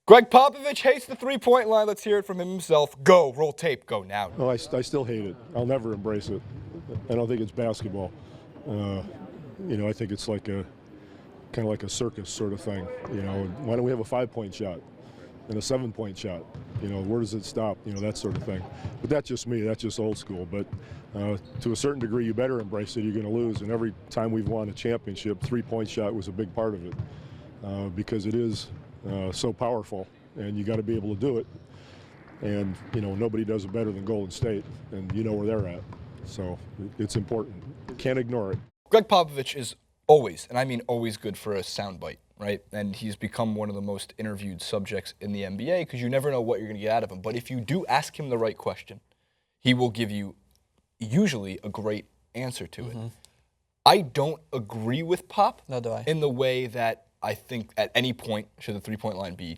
Greg Popovich hates the three-point line. Let's hear it from him himself. Go, roll tape, go now. Oh, I still hate it. I'll never embrace it. I don't think it's basketball. I think it's like kind of like a circus sort of thing. Why don't we have a 5-point shot and a 7-point shot? Where does it stop? That sort of thing. But that's just me. That's just old school. But to a certain degree, you better embrace it. You're going to lose. And every time we've won a championship, 3-point shot was a big part of it because it is so powerful, and you got to be able to do it. And nobody does it better than Golden State, and you know where they're at. So it's important. Can't ignore it. Greg Popovich is always, and I mean always, good for a soundbite, right? And he's become one of the most interviewed subjects in the NBA because you never know what you're going to get out of him. But if you do ask him the right question, he will give you usually a great answer to it. I don't agree with Pop in the way that I think at any point should the three-point line be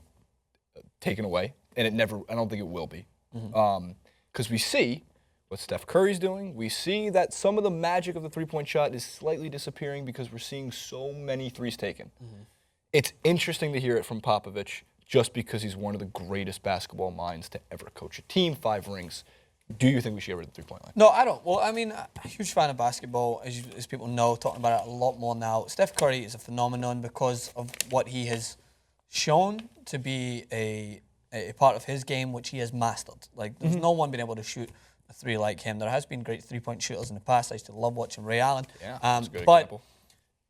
taken away, and I don't think it will be. Because we see what Steph Curry's doing. We see that some of the magic of the three-point shot is slightly disappearing because we're seeing so many threes taken. It's interesting to hear it from Popovich just because he's one of the greatest basketball minds to ever coach a team, 5 rings. Do you think we should get rid of the three-point line? No, I don't. Well, I mean, a huge fan of basketball, as people know, talking about it a lot more now. Steph Curry is a phenomenon because of what he has shown to be a part of his game, which he has mastered. Like, there's no one been able to shoot a three like him. There has been great three-point shooters in the past. I used to love watching Ray Allen. Yeah, that's a good but example.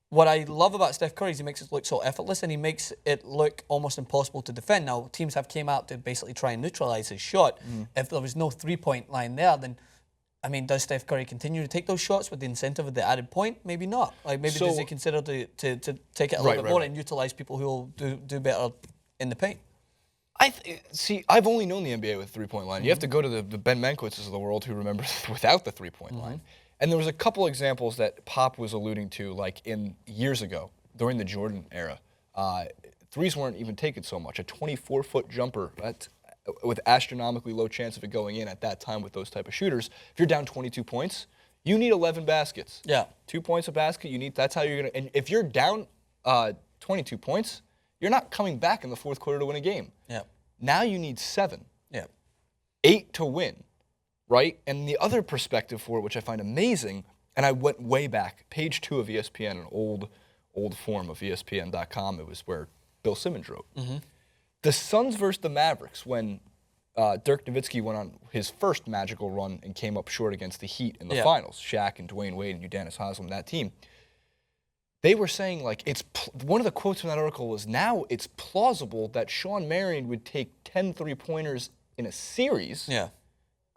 What I love about Steph Curry is he makes it look so effortless, and he makes it look almost impossible to defend. Now, teams have came out to basically try and neutralize his shot. If there was no three-point line there, then, I mean, does Steph Curry continue to take those shots with the incentive of the added point? Maybe not. Like, maybe does he consider to take it a little bit more and utilize people who will do better in the paint? See, I've only known the NBA with a three-point line. You have to go to the Ben Mankowitzes of the world who remember without the three-point line. And there was a couple examples that Pop was alluding to, like in years ago, during the Jordan era. Threes weren't even taken so much. A 24-foot jumper with astronomically low chance of it going in at that time with those type of shooters. If you're down 22 points, you need 11 baskets. Yeah. 2 points a basket, that's how you're going to. And if you're down 22 points, you're not coming back in the fourth quarter to win a game. Yeah. Now you need 7. Yeah. 8 to win. Right? And the other perspective for it, which I find amazing, and I went way back, page 2 of ESPN, an old form of ESPN.com, it was where Bill Simmons wrote. The Suns versus the Mavericks, when Dirk Nowitzki went on his first magical run and came up short against the Heat in the finals, Shaq and Dwayne Wade and Udonis Haslem, that team, they were saying, like, one of the quotes from that article was, now it's plausible that Shawn Marion would take 10 three-pointers in a series. Yeah.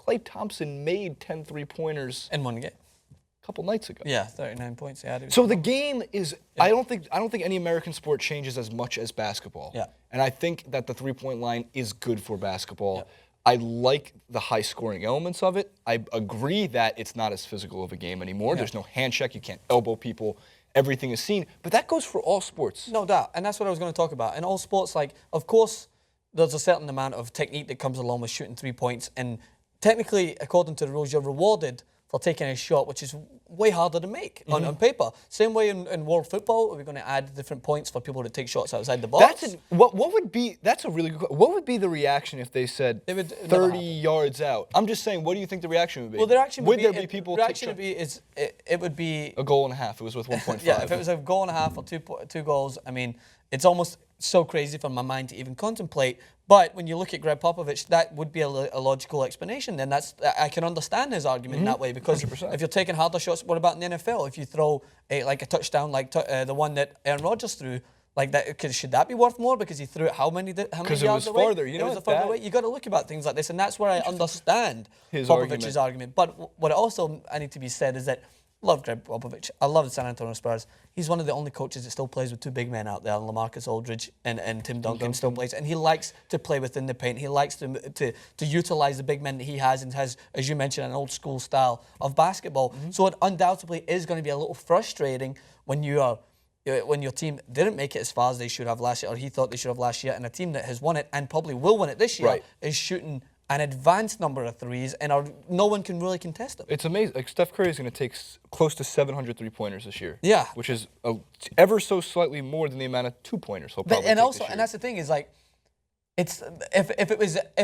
Klay Thompson made 10 three-pointers in one game a couple nights ago. Yeah, 39 points. Yeah, so the game is. Yeah. I don't think any American sport changes as much as basketball. Yeah. And I think that the three-point line is good for basketball. Yeah. I like the high-scoring elements of it. I agree that it's not as physical of a game anymore. Yeah. There's no hand check. You can't elbow people. Everything is seen. But that goes for all sports. No doubt. And that's what I was going to talk about. In all sports, like, of course, there's a certain amount of technique that comes along with shooting 3 points, and technically, according to the rules, you're rewarded for taking a shot, which is way harder to make on paper. Same way in world football, we're going to add different points for people to take shots outside the box. That's a really good question. What would be the reaction if they said 30 yards out? I'm just saying, what do you think the reaction would be? Well, the reaction would there be people the reaction would be it would be a goal and a half. It was with 1.5. Yeah, if it was a goal and a half or two goals, I mean, it's almost so crazy for my mind to even contemplate. But when you look at Greg Popovich, that would be a logical explanation. Then I can understand his argument in that way, because 100%. If you're taking harder shots, what about in the NFL? If you throw a touchdown like the one that Aaron Rodgers threw, like that, should that be worth more because he threw it how many yards away? Because it was farther. It was farther away. You got to look about things like this, and that's where I understand Popovich's argument. But what also I need to be said is that love Greg Popovich. I love the San Antonio Spurs. He's one of the only coaches that still plays with 2 big men out there, LaMarcus Aldridge and Tim Duncan still plays. And he likes to play within the paint. He likes to utilize the big men that he has, and has, as you mentioned, an old school style of basketball. So it undoubtedly is going to be a little frustrating when your team didn't make it as far as they should have last year, or he thought they should have last year, and a team that has won it and probably will win it this year is shooting an advanced number of threes, and no one can really contest them. It's amazing. Like, Steph Curry is going to take close to 700 three-pointers this year. Yeah. Which is ever so slightly more than the amount of two-pointers he'll probably take this year. And that's the thing is, like, It's if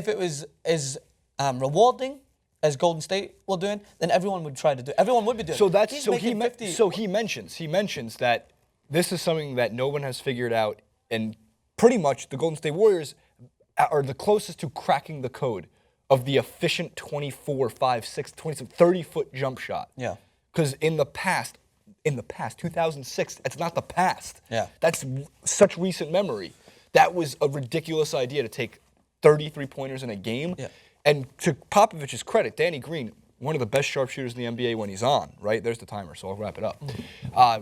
it was as rewarding as Golden State were doing, then everyone would try to do. Everyone would be doing. So that's He's so making 50. he mentions that this is something that no one has figured out, and pretty much the Golden State Warriors are the closest to cracking the code of the efficient 24, 5, 6, 27, 30-foot jump shot. Yeah. Because in the past, 2006, it's not the past. Yeah. That's such recent memory. That was a ridiculous idea to take 30 three-pointers in a game. Yeah. And to Popovich's credit, Danny Green, one of the best sharpshooters in the NBA when he's on, right? There's the timer, so I'll wrap it up.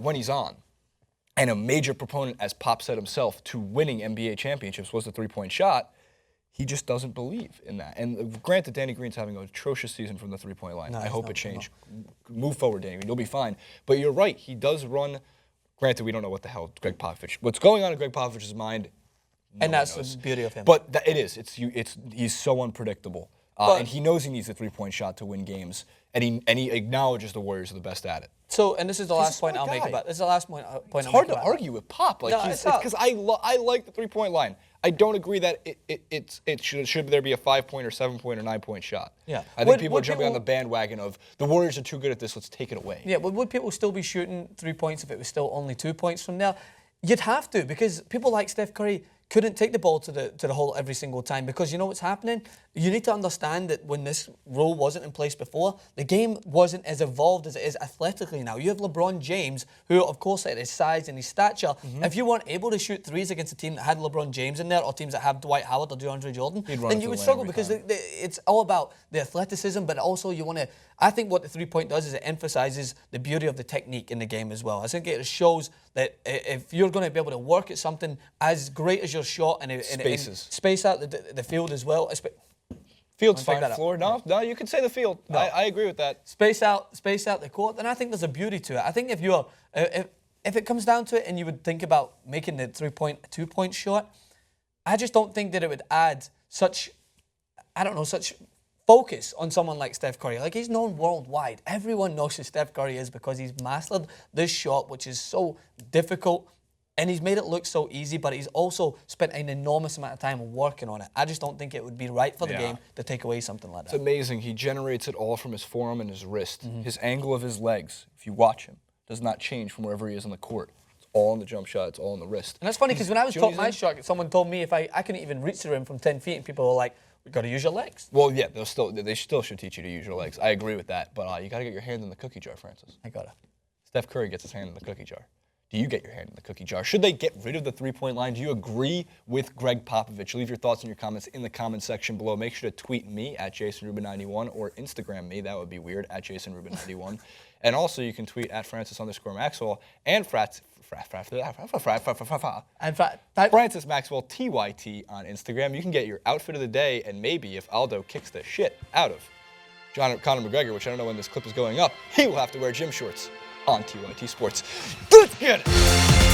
When he's on. And a major proponent, as Pop said himself, to winning NBA championships was the three-point shot. He just doesn't believe in that. And granted, Danny Green's having an atrocious season from the three-point line. No, I he's hope not, it changed. Move forward, Danny Green. You'll be fine. But you're right. He does run. Granted, we don't know what the hell Greg Popovich. What's going on in Greg Popovich's mind? And that's the beauty of him. But it is. He's so unpredictable. And he knows he needs a three-point shot to win games. And he acknowledges the Warriors are the best at it. So, and this is the last point I'll guy. make about. This is the last point. It's hard to argue with Pop. Like No, it's not. because I like the three-point line. I don't agree that it should there be a 5-point or 7-point or 9-point shot. Yeah. I think people are jumping on the bandwagon of the Warriors are too good at this. Let's take it away. Yeah, but would people still be shooting 3 points if it was still only 2 points from there? You'd have to, because people like Steph Curry couldn't take the ball to the hole every single time, because you know what's happening? You need to understand that when this rule wasn't in place before, the game wasn't as evolved as it is athletically now. You have LeBron James, who of course at his size and his stature, if you weren't able to shoot threes against a team that had LeBron James in there, or teams that have Dwight Howard or DeAndre Jordan, then you would struggle, because it's all about the athleticism, but also you want to, I think what the three-point does is it emphasizes the beauty of the technique in the game as well. I think it shows that if you're going to be able to work at something as great as your shot and space out the field as well. Field's fine. Floor? No, you can say the field. No. I agree with that. Space out the court, then I think there's a beauty to it. I think if it comes down to it and you would think about making the 3-point, 2-point shot, I just don't think that it would add such focus on someone like Steph Curry. Like, he's known worldwide. Everyone knows who Steph Curry is because he's mastered this shot, which is so difficult. And he's made it look so easy, but he's also spent an enormous amount of time working on it. I just don't think it would be right for the game to take away something like that. It's amazing. He generates it all from his forearm and his wrist. His angle of his legs, if you watch him, does not change from wherever he is on the court. It's all in the jump shot. It's all in the wrist. And that's funny, because when I was taught my shot, someone told me if I couldn't even reach the rim from 10 feet, and people were like, "We've got to use your legs." Well, yeah, they still should teach you to use your legs. I agree with that. But you got to get your hand in the cookie jar, Francis. I got to. Steph Curry gets his hand in the cookie jar. Do you get your hand in the cookie jar? Should they get rid of the three-point line? Do you agree with Greg Popovich? Leave your thoughts and your comments in the comment section below. Make sure to tweet me at JasonRubin91 or Instagram me. That would be weird, at JasonRubin91. And also, you can tweet at Francis_Maxwell and Francis Maxwell TYT on Instagram. You can get your outfit of the day, and maybe if Aldo kicks the shit out of Conor McGregor, which I don't know when this clip is going up, he will have to wear gym shorts on TYT Sports. Let's get it!